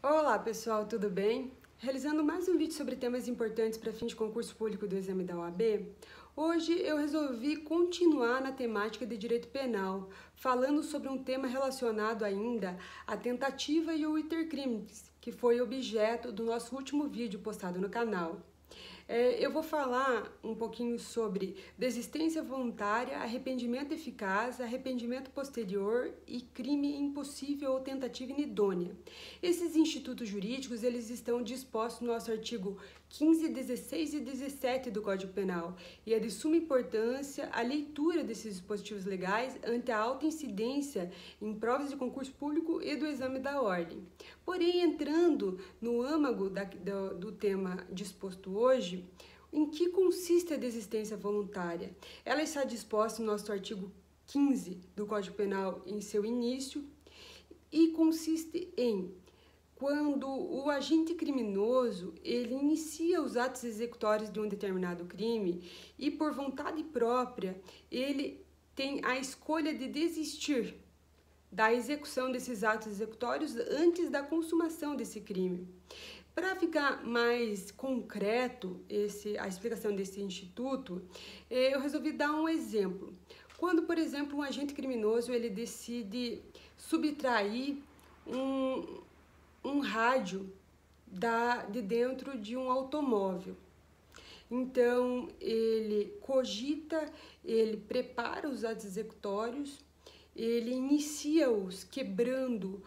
Olá pessoal, tudo bem? Realizando mais um vídeo sobre temas importantes para fim de concurso público do exame da OAB, hoje eu resolvi continuar na temática de direito penal, falando sobre um tema relacionado ainda à tentativa e o intercrimes, que foi objeto do nosso último vídeo postado no canal. Eu vou falar um pouquinho sobre desistência voluntária, arrependimento eficaz, arrependimento posterior e crime impossível ou tentativa inidônea. Esses institutos jurídicos, eles estão dispostos no nosso artigo 15, 16 e 17 do Código Penal, e é de suma importância a leitura desses dispositivos legais ante a alta incidência em provas de concurso público e do exame da ordem. Porém, entrando no âmago do tema disposto hoje, em que consiste a desistência voluntária? Ela está disposta no nosso artigo 15 do Código Penal em seu início e consiste em quando o agente criminoso ele inicia os atos executórios de um determinado crime e por vontade própria ele tem a escolha de desistir da execução desses atos executórios antes da consumação desse crime. Para ficar mais concreto a explicação desse instituto, eu resolvi dar um exemplo. Quando, por exemplo, um agente criminoso ele decide subtrair um rádio de dentro de um automóvel. Então, ele cogita, ele prepara os atos executórios, ele inicia-os quebrando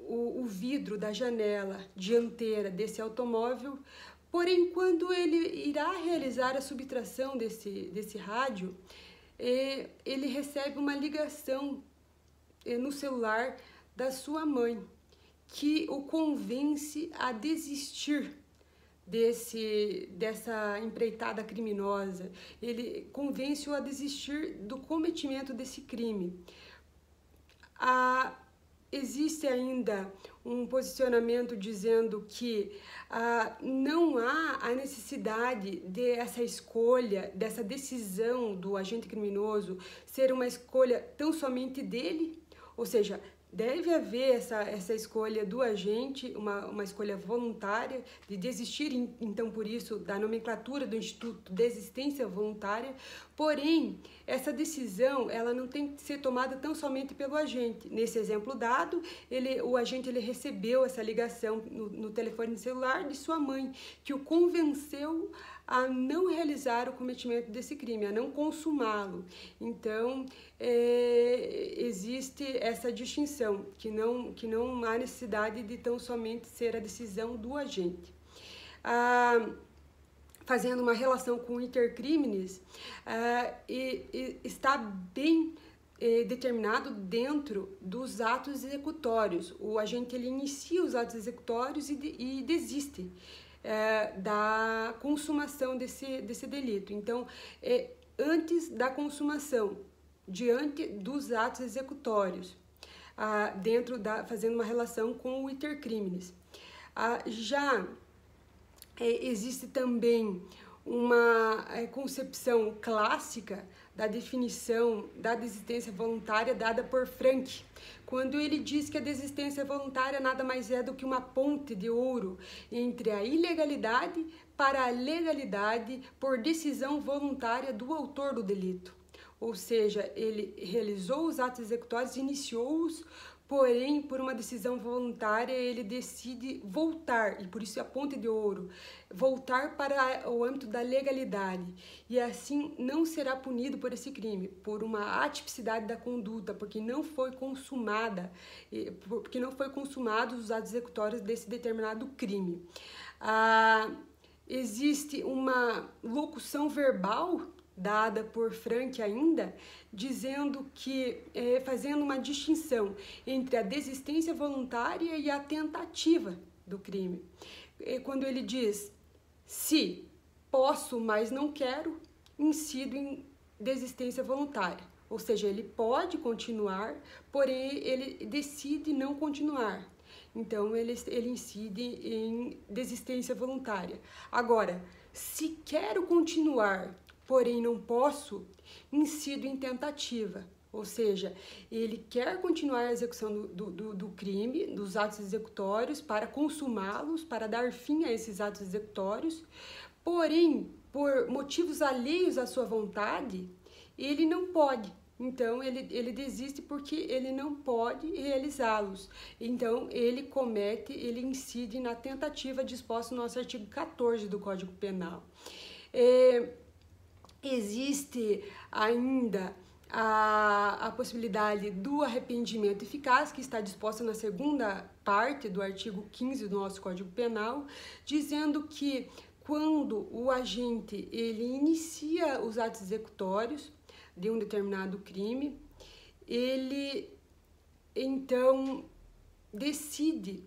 o vidro da janela dianteira desse automóvel, porém, quando ele irá realizar a subtração desse rádio, ele recebe uma ligação no celular da sua mãe, que o convence a desistir dessa empreitada criminosa. Ele convence-o a desistir do cometimento desse crime. Existe ainda um posicionamento dizendo que não há a necessidade dessa escolha, dessa decisão do agente criminoso ser uma escolha tão somente dele, ou seja, deve haver essa escolha do agente, uma escolha voluntária de desistir, então por isso da nomenclatura do Instituto desistência voluntária, porém essa decisão ela não tem que ser tomada tão somente pelo agente. Nesse exemplo dado, o agente recebeu essa ligação no telefone celular de sua mãe, que o convenceu a não realizar o cometimento desse crime, a não consumá-lo. Então, existe essa distinção, que não há necessidade de tão somente ser a decisão do agente. Fazendo uma relação com o intercrimes, está bem determinado dentro dos atos executórios. O agente inicia os atos executórios e desiste da consumação desse delito. Então, antes da consumação, diante dos atos executórios, fazendo uma relação com o intercrimes. Existe também uma concepção clássica da definição da desistência voluntária dada por Frank, quando ele diz que a desistência voluntária nada mais é do que uma ponte de ouro entre a ilegalidade para a legalidade por decisão voluntária do autor do delito. Ou seja, ele realizou os atos executórios, iniciou-os, porém, por uma decisão voluntária, ele decide voltar, e por isso a ponte de ouro, voltar para o âmbito da legalidade, e assim não será punido por esse crime, por uma atipicidade da conduta, porque não foi consumados os atos executórios desse determinado crime. Existe uma locução verbal dada por Frank ainda, dizendo que, fazendo uma distinção entre a desistência voluntária e a tentativa do crime. Quando ele diz, se posso, mas não quero, incido em desistência voluntária. Ou seja, ele pode continuar, porém ele decide não continuar. Então, ele incide em desistência voluntária. Agora, se quero continuar, porém não posso, incido em tentativa. ou seja, ele quer continuar a execução do crime, dos atos executórios, para consumá-los, para dar fim a esses atos executórios, porém, por motivos alheios à sua vontade, ele não pode. Então, ele desiste porque ele não pode realizá-los. Então, ele incide na tentativa disposta no nosso artigo 14 do Código Penal. Existe ainda a possibilidade do arrependimento eficaz, que está disposta na segunda parte do artigo 15 do nosso Código Penal, dizendo que quando o agente ele inicia os atos executórios de um determinado crime, ele então decide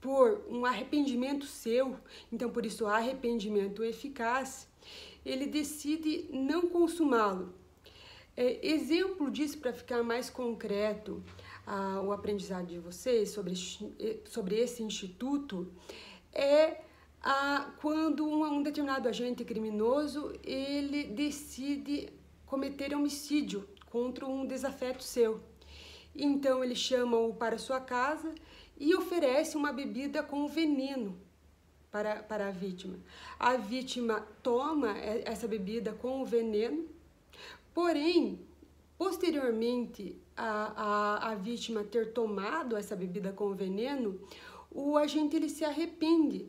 por um arrependimento seu, então por isso arrependimento eficaz, ele decide não consumá-lo. Exemplo disso, para ficar mais concreto o aprendizado de vocês sobre esse instituto, é quando um determinado agente criminoso ele decide cometer homicídio contra um desafeto seu. Então ele chama-o para sua casa e oferece uma bebida com veneno para a vítima. A vítima toma essa bebida com o veneno, porém, posteriormente a vítima ter tomado essa bebida com veneno, o agente ele se arrepende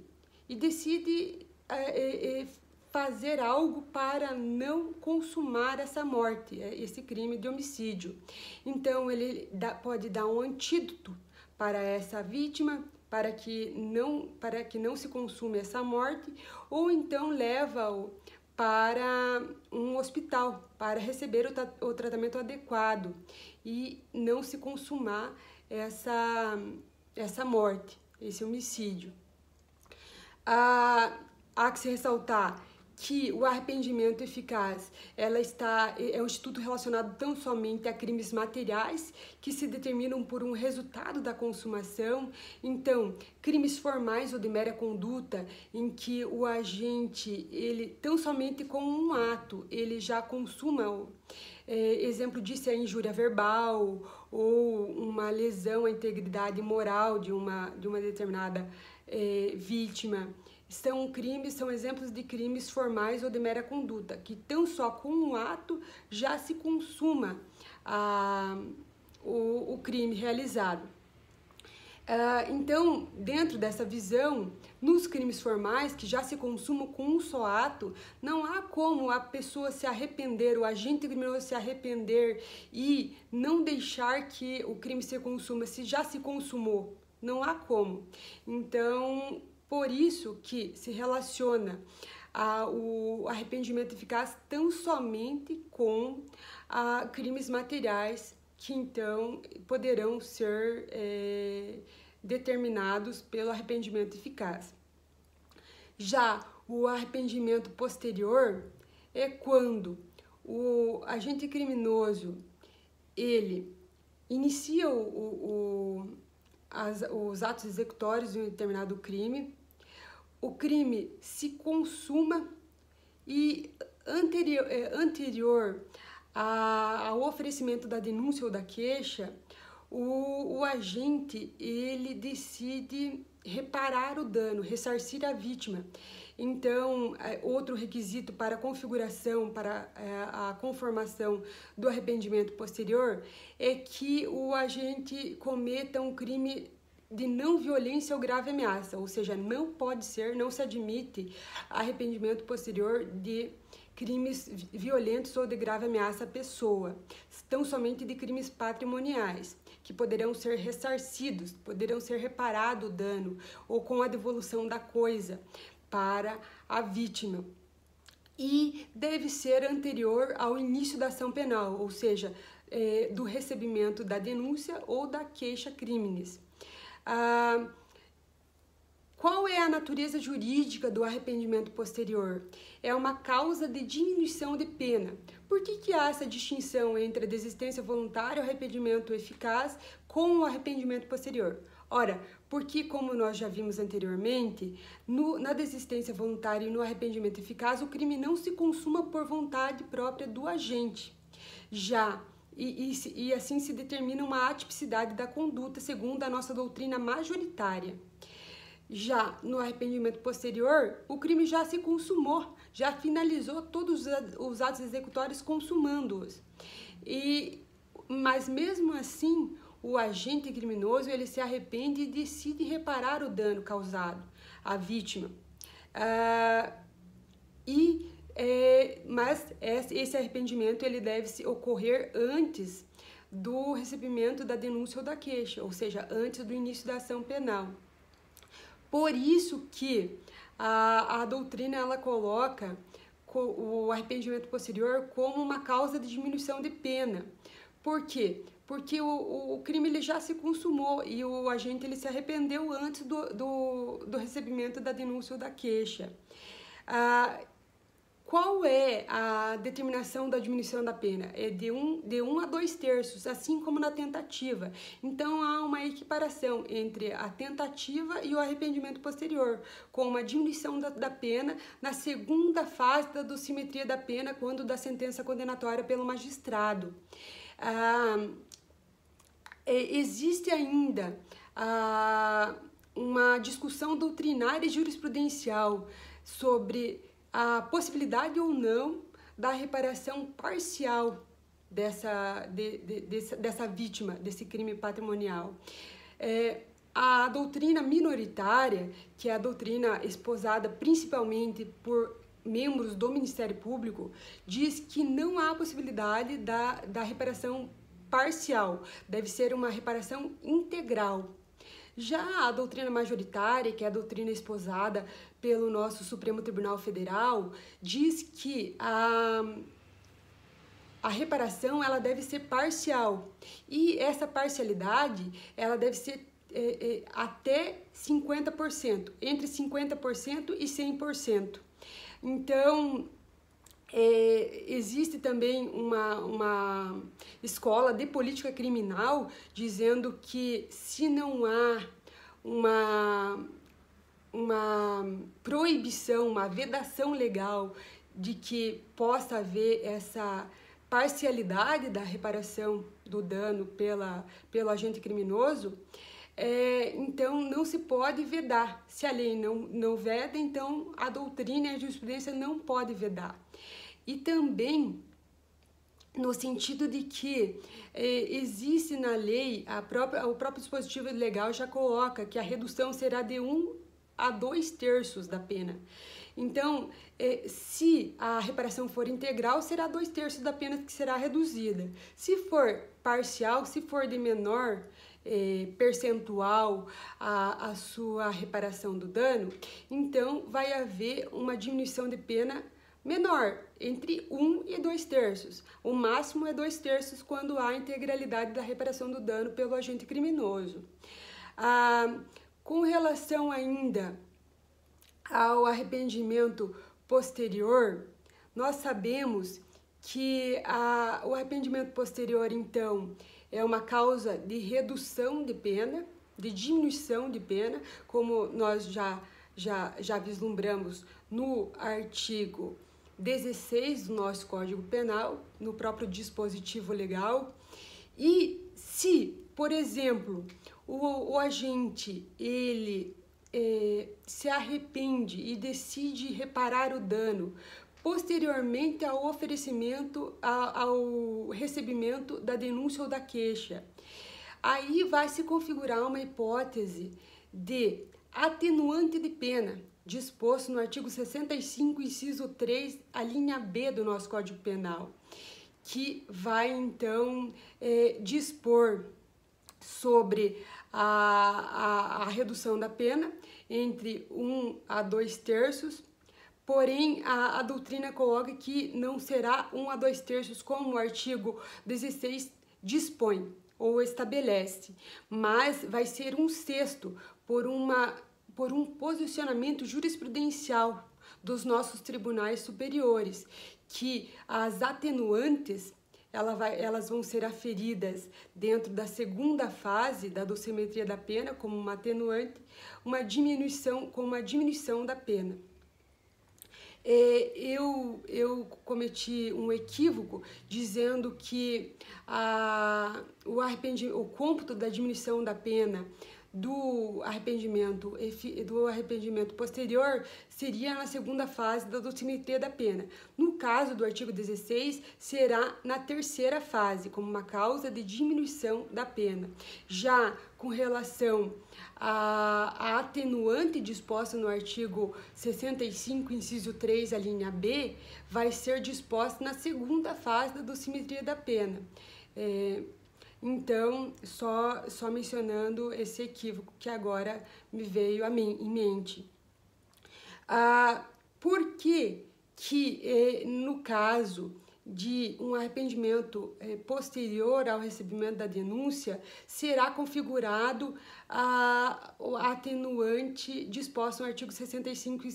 e decide fazer algo para não consumar essa morte, esse crime de homicídio. Então, ele pode dar um antídoto para essa vítima, para que não se consuma essa morte, ou então leva-o para um hospital, para receber o tratamento adequado e não se consumar essa morte, esse homicídio. Há que se ressaltar que o arrependimento eficaz é um instituto relacionado tão somente a crimes materiais que se determinam por um resultado da consumação. Então, crimes formais ou de mera conduta, em que o agente, ele tão somente com um ato, ele já consuma. Exemplo disso é a injúria verbal ou uma lesão à integridade moral de uma determinada vítima. São exemplos de crimes formais ou de mera conduta, que tão só com um ato já se consuma o crime realizado. Então, dentro dessa visão, nos crimes formais, que já se consumam com um só ato, não há como a pessoa se arrepender, o agente criminoso se arrepender e não deixar que o crime se consuma, se já se consumou. Não há como. Então, por isso que se relaciona o arrependimento eficaz tão somente com crimes materiais que então poderão ser determinados pelo arrependimento eficaz. Já o arrependimento posterior é quando o agente criminoso ele inicia os atos executórios de um determinado crime, o crime se consuma e anterior ao oferecimento da denúncia ou da queixa, o agente ele decide reparar o dano, ressarcir a vítima. Então, outro requisito para a configuração, para a conformação do arrependimento posterior é que o agente cometa um crime de não violência ou grave ameaça, ou seja, não se admite arrependimento posterior de crimes violentos ou de grave ameaça à pessoa, tão somente de crimes patrimoniais, que poderão ser ressarcidos, poderão ser reparado o dano, ou com a devolução da coisa para a vítima. E deve ser anterior ao início da ação penal, ou seja, do recebimento da denúncia ou da queixa criminis. Qual é a natureza jurídica do arrependimento posterior? É uma causa de diminuição de pena. Por que há essa distinção entre a desistência voluntária e o arrependimento eficaz com o arrependimento posterior? Ora, porque, como nós já vimos anteriormente, na desistência voluntária e no arrependimento eficaz, o crime não se consuma por vontade própria do agente. Já e assim se determina uma atipicidade da conduta segundo a nossa doutrina majoritária. Já no arrependimento posterior, o crime já se consumou, já finalizou todos os atos executórios consumando-os. Mas mesmo assim, o agente criminoso ele se arrepende e decide reparar o dano causado à vítima. Mas esse arrependimento ele deve ocorrer antes do recebimento da denúncia ou da queixa, ou seja, antes do início da ação penal. Por isso que a doutrina ela coloca o arrependimento posterior como uma causa de diminuição de pena. Por quê? Porque o crime ele já se consumou e o agente ele se arrependeu antes do recebimento da denúncia ou da queixa. Qual é a determinação da diminuição da pena? É de 1 a 2 terços, assim como na tentativa. Então, há uma equiparação entre a tentativa e o arrependimento posterior, com uma diminuição da pena na segunda fase da dosimetria da pena, quando da sentença condenatória pelo magistrado. Existe ainda uma discussão doutrinária e jurisprudencial sobre a possibilidade ou não da reparação parcial dessa vítima, desse crime patrimonial. A doutrina minoritária, que é a doutrina esposada principalmente por membros do Ministério Público, diz que não há possibilidade da reparação parcial, deve ser uma reparação integral. Já a doutrina majoritária, que é a doutrina esposada pelo nosso Supremo Tribunal Federal, diz que a reparação ela deve ser parcial e essa parcialidade ela deve ser até 50%, entre 50% e 100%. Então, existe também uma escola de política criminal dizendo que se não há uma proibição, uma vedação legal de que possa haver essa parcialidade da reparação do dano pelo agente criminoso, então não se pode vedar. Se a lei não veda, então a doutrina e a jurisprudência não pode vedar. E também no sentido de que existe na lei, o próprio dispositivo legal já coloca que a redução será de 1 a 2 terços da pena. Então, se a reparação for integral, será 2 terços da pena que será reduzida. Se for parcial, se for de menor percentual a sua reparação do dano, então vai haver uma diminuição de pena menor, entre 1 e 2 terços. O máximo é 2 terços quando há integralidade da reparação do dano pelo agente criminoso. Com relação ainda ao arrependimento posterior, nós sabemos que o arrependimento posterior, então, é uma causa de redução de pena, de diminuição de pena, como nós já vislumbramos no artigo 16 do nosso Código Penal, no próprio dispositivo legal. E se, por exemplo, o agente ele se arrepende e decide reparar o dano posteriormente ao oferecimento, ao recebimento da denúncia ou da queixa, aí vai se configurar uma hipótese de atenuante de pena, disposto no artigo 65, inciso 3, a linha B do nosso Código Penal, que vai, então, dispor sobre a redução da pena entre 1 a 2 terços, porém, a doutrina coloca que não será 1 a 2 terços como o artigo 16 dispõe ou estabelece, mas vai ser 1/6 por um posicionamento jurisprudencial dos nossos tribunais superiores, que as atenuantes elas vão ser aferidas dentro da segunda fase da dosimetria da pena como uma atenuante, com uma diminuição da pena. eu cometi um equívoco dizendo que o cômputo da diminuição da pena do arrependimento posterior seria na segunda fase da dosimetria da pena. No caso do artigo 16, será na terceira fase, como uma causa de diminuição da pena. Já com relação à atenuante disposta no artigo 65, inciso 3, a linha B, vai ser disposta na segunda fase da dosimetria da pena. Então, só mencionando esse equívoco que agora me veio em mente. Por que no caso de um arrependimento posterior ao recebimento da denúncia, será configurado o atenuante disposto no artigo 65,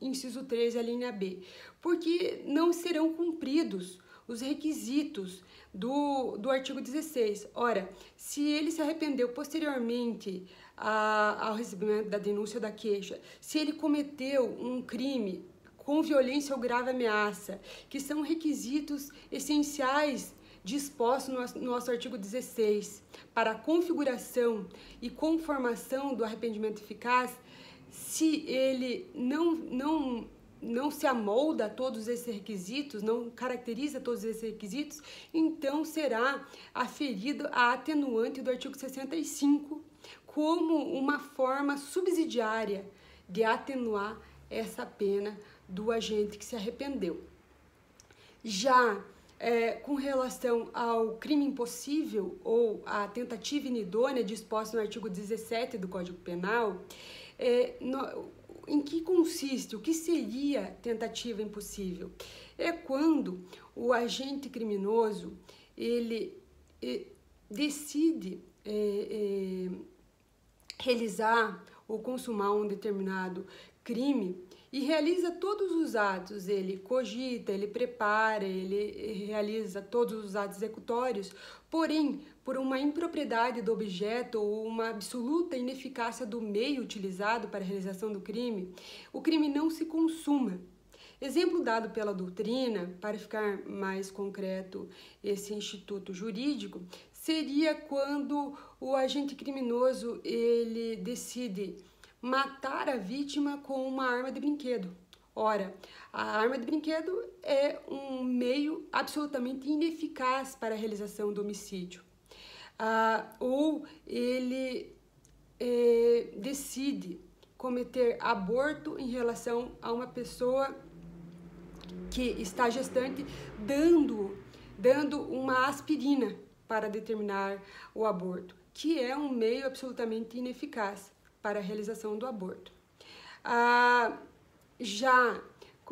inciso 13, a linha B? Porque não serão cumpridos os requisitos do artigo 16. Ora, se ele se arrependeu posteriormente ao recebimento da denúncia ou da queixa, se ele cometeu um crime com violência ou grave ameaça, que são requisitos essenciais dispostos no nosso artigo 16 para a configuração e conformação do arrependimento eficaz, se ele não se amolda a todos esses requisitos, não caracteriza todos esses requisitos, então será aferido a atenuante do artigo 65 como uma forma subsidiária de atenuar essa pena do agente que se arrependeu. Já com relação ao crime impossível ou à tentativa inidônea disposta no artigo 17 do Código Penal, em que consiste? O que seria tentativa impossível? É quando o agente criminoso ele decide realizar ou consumar um determinado crime e realiza todos os atos, ele cogita, ele prepara, ele realiza todos os atos executórios, porém, por uma impropriedade do objeto ou uma absoluta ineficácia do meio utilizado para a realização do crime, o crime não se consuma. Exemplo dado pela doutrina, para ficar mais concreto esse instituto jurídico, seria quando o agente criminoso ele decide matar a vítima com uma arma de brinquedo. Ora, a arma de brinquedo é um meio absolutamente ineficaz para a realização do homicídio. Ou ele decide cometer aborto em relação a uma pessoa que está gestante, dando uma aspirina para determinar o aborto, que é um meio absolutamente ineficaz para a realização do aborto. Já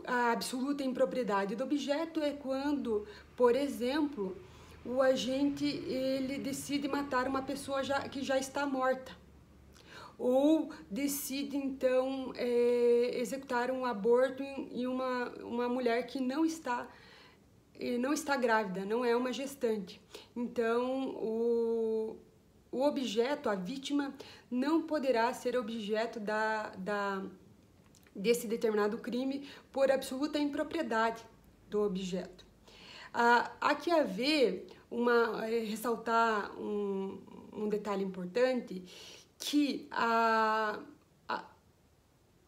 a absoluta impropriedade do objeto é quando, por exemplo, o agente ele decide matar uma pessoa que já está morta, ou decide então executar um aborto em uma mulher que não está grávida, não é uma gestante. Então, o objeto, a vítima, não poderá ser objeto desse determinado crime por absoluta impropriedade do objeto. Aqui ressaltar um detalhe importante, que a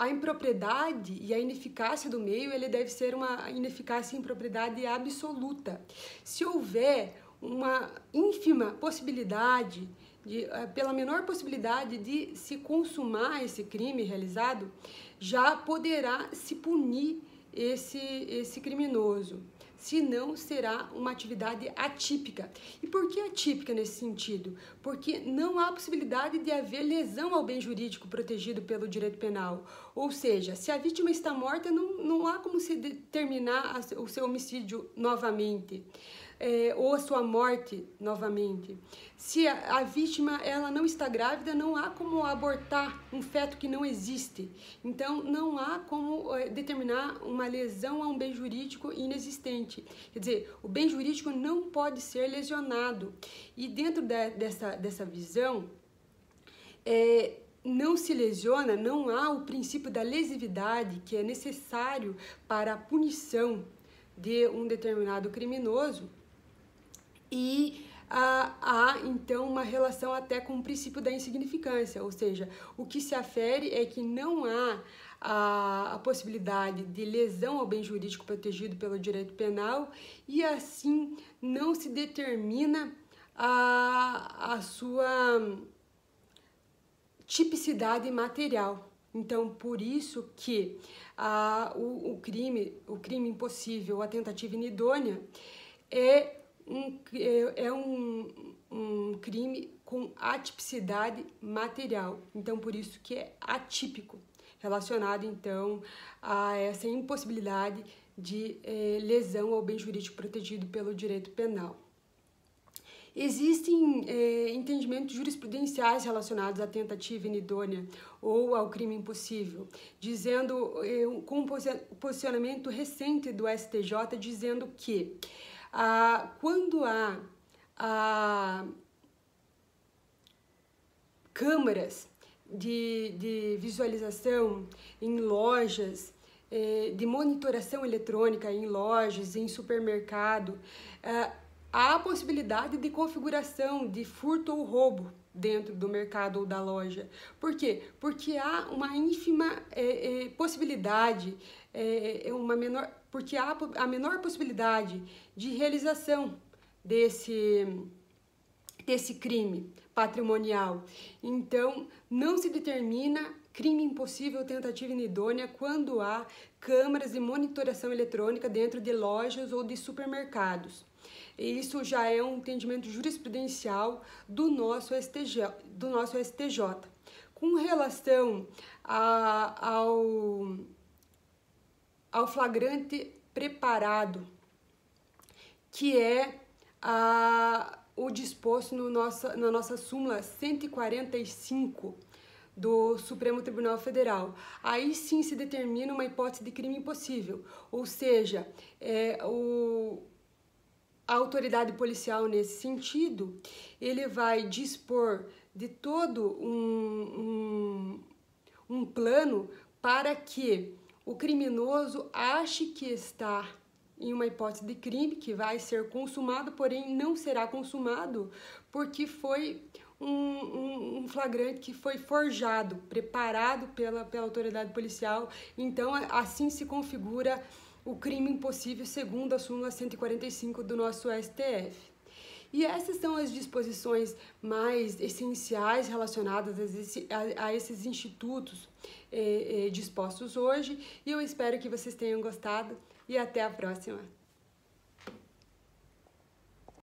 impropriedade e a ineficácia do meio, ele deve ser uma ineficácia e impropriedade absoluta. Se houver uma ínfima possibilidade, pela menor possibilidade de se consumar esse crime realizado, já poderá se punir esse criminoso. Senão, será uma atividade atípica. E por que atípica nesse sentido? Porque não há possibilidade de haver lesão ao bem jurídico protegido pelo direito penal. Ou seja, se a vítima está morta, não há como se determinar o seu homicídio novamente. Ou a sua morte novamente. Se a vítima ela não está grávida, não há como abortar um feto que não existe. Então, não há como determinar uma lesão a um bem jurídico inexistente. Quer dizer, o bem jurídico não pode ser lesionado. E dentro dessa visão, não se lesiona, não há o princípio da lesividade que é necessário para a punição de um determinado criminoso, e há então uma relação até com o princípio da insignificância, ou seja, o que se afere é que não há a possibilidade de lesão ao bem jurídico protegido pelo direito penal, e assim não se determina a sua tipicidade material. Então, por isso que o crime impossível, a tentativa inidônea, é um crime com atipicidade material. Então, por isso que é atípico, relacionado, então, a essa impossibilidade de lesão ao bem jurídico protegido pelo direito penal. Existem entendimentos jurisprudenciais relacionados à tentativa inidônea ou ao crime impossível, dizendo, com um posicionamento recente do STJ, dizendo que quando há câmaras de visualização em lojas, de monitoração eletrônica em lojas, em supermercado, há a possibilidade de configuração de furto ou roubo dentro do mercado ou da loja. Por quê? Porque há uma ínfima possibilidade, porque há a menor possibilidade de realização desse crime patrimonial. Então, não se determina crime impossível ou tentativa inidônea quando há câmaras de monitoração eletrônica dentro de lojas ou de supermercados. E isso já é um entendimento jurisprudencial do nosso STJ. Com relação ao flagrante preparado, que é o disposto na nossa súmula 145 do Supremo Tribunal Federal. Aí sim se determina uma hipótese de crime impossível, ou seja, a autoridade policial, nesse sentido, ele vai dispor de todo um plano para que o criminoso ache que está em uma hipótese de crime que vai ser consumado, porém não será consumado porque foi um flagrante que foi forjado, preparado pela autoridade policial. Então, assim se configura o crime impossível segundo a súmula 145 do nosso STF. E essas são as disposições mais essenciais relacionadas a esses institutos dispostos hoje, e eu espero que vocês tenham gostado, e até a próxima!